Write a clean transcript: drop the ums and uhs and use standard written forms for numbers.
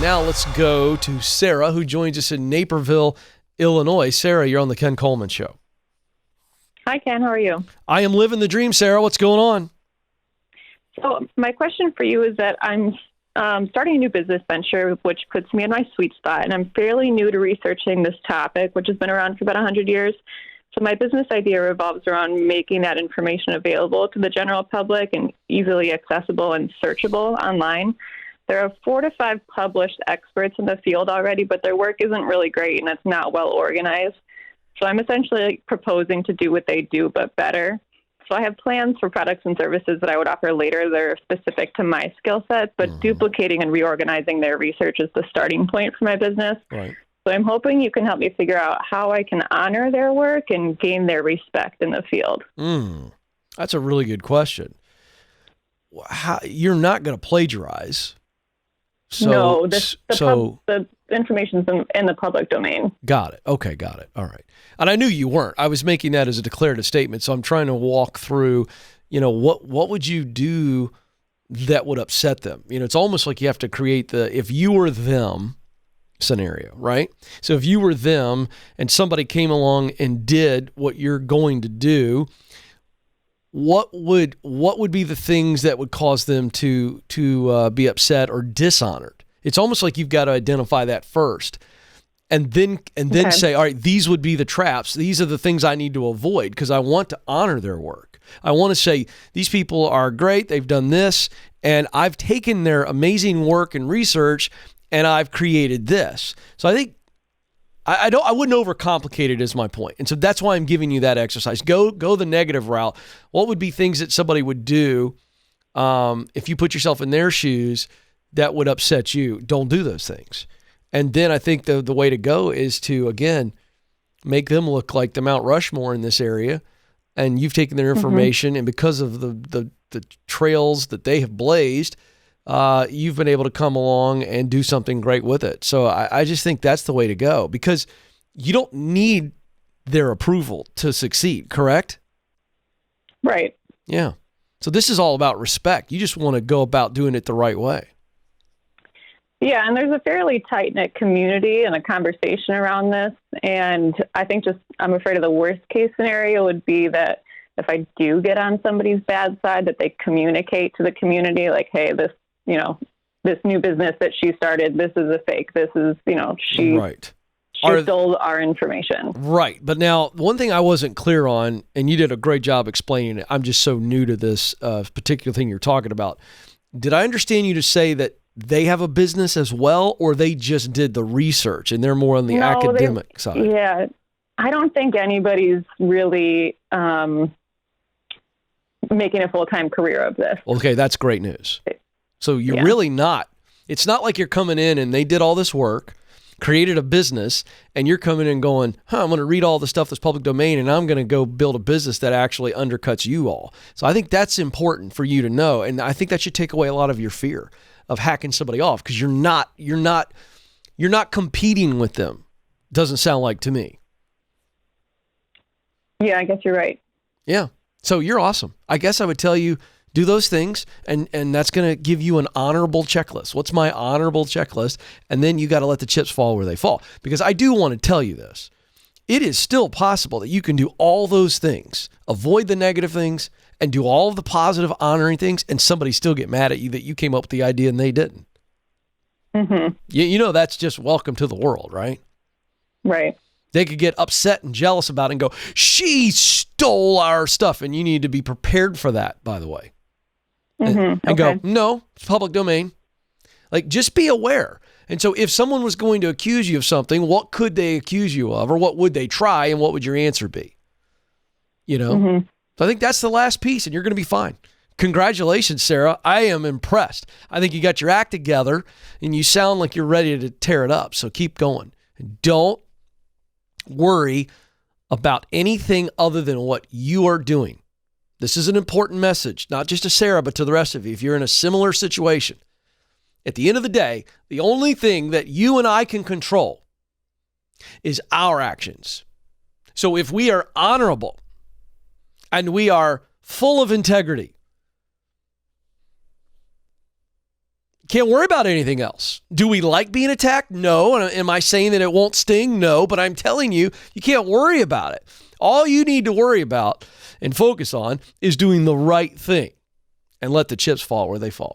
Now let's go to Sarah, who joins us in Naperville, Illinois. Sarah, you're on the Ken Coleman Show. Hi, Ken. How are you? I am living the dream, Sarah. What's going on? So my question for you is that I'm starting a new business venture, which puts me in my sweet spot, and I'm fairly new to researching this topic, which has been around for about 100 years. So my business idea revolves around making that information available to the general public and easily accessible and searchable online. There are 4 to 5 published experts in the field already, but their work isn't really great and it's not well organized. So I'm essentially proposing to do what they do, but better. So I have plans for products and services that I would offer later that are specific to my skill set, but duplicating and reorganizing their research is the starting point for my business. Right. So I'm hoping you can help me figure out how I can honor their work and gain their respect in the field. That's a really good question. You're not going to plagiarize. No, the information's in the public domain. Got it. Okay, got it. All right. And I knew you weren't. I was making that as a declarative statement, so I'm trying to walk through, what would you do that would upset them? It's almost like you have to create the if you were them scenario, right? So if you were them and somebody came along and did what you're going to do, what would be the things that would cause them to be upset or dishonored? It's almost like you've got to identify that first, and then say, all right, these would be the traps. These are the things I need to avoid because I want to honor their work. I want to say these people are great. They've done this, and I've taken their amazing work and research, and I've created this. So I think I wouldn't overcomplicate it is my point. And so that's why I'm giving you that exercise. Go the negative route. What would be things that somebody would do if you put yourself in their shoes that would upset you? Don't do those things. And then I think the way to go is to, again, make them look like the Mount Rushmore in this area. And you've taken their information, and because of the trails that they have blazed, you've been able to come along and do something great with it. So I just think that's the way to go because you don't need their approval to succeed, correct? Right. Yeah. So this is all about respect. You just want to go about doing it the right way. Yeah, and there's a fairly tight-knit community and a conversation around this. And I think I'm afraid of the worst case scenario would be that if I do get on somebody's bad side, that they communicate to the community like, hey, this new business that she started, this is a fake. This is, she stole our information. Right. But now, one thing I wasn't clear on, and you did a great job explaining it. I'm just so new to this particular thing you're talking about. Did I understand you to say that they have a business as well, or they just did the research and they're more on the academic side? Yeah. I don't think anybody's really making a full-time career of this. Okay, that's great news. So you're really not. It's not like you're coming in and they did all this work, created a business, and you're coming in going, I'm going to read all the stuff that's public domain and I'm going to go build a business that actually undercuts you all. So I think that's important for you to know. And I think that should take away a lot of your fear of hacking somebody off because you're not competing with them. Doesn't sound like to me. Yeah, I guess you're right. Yeah. So you're awesome. I guess I would tell you, do those things, and that's going to give you an honorable checklist. What's my honorable checklist? And then you got to let the chips fall where they fall. Because I do want to tell you this. It is still possible that you can do all those things, avoid the negative things, and do all of the positive, honoring things, and somebody still get mad at you that you came up with the idea and they didn't. That's just welcome to the world, right? Right. They could get upset and jealous about it and go, she stole our stuff. And you need to be prepared for that, by the way. And go, no, it's public domain. Like, just be aware. And so if someone was going to accuse you of something, what could they accuse you of? Or what would they try? And what would your answer be? So I think that's the last piece, and you're going to be fine. Congratulations, Sarah. I am impressed. I think you got your act together, and you sound like you're ready to tear it up. So keep going. Don't worry about anything other than what you are doing. This is an important message, not just to Sarah, but to the rest of you. If you're in a similar situation, at the end of the day, the only thing that you and I can control is our actions. So if we are honorable and we are full of integrity, Can't worry about anything else. Do we like being attacked? No. And am I saying that it won't sting? No. But I'm telling you, you can't worry about it. All you need to worry about and focus on is doing the right thing and let the chips fall where they fall.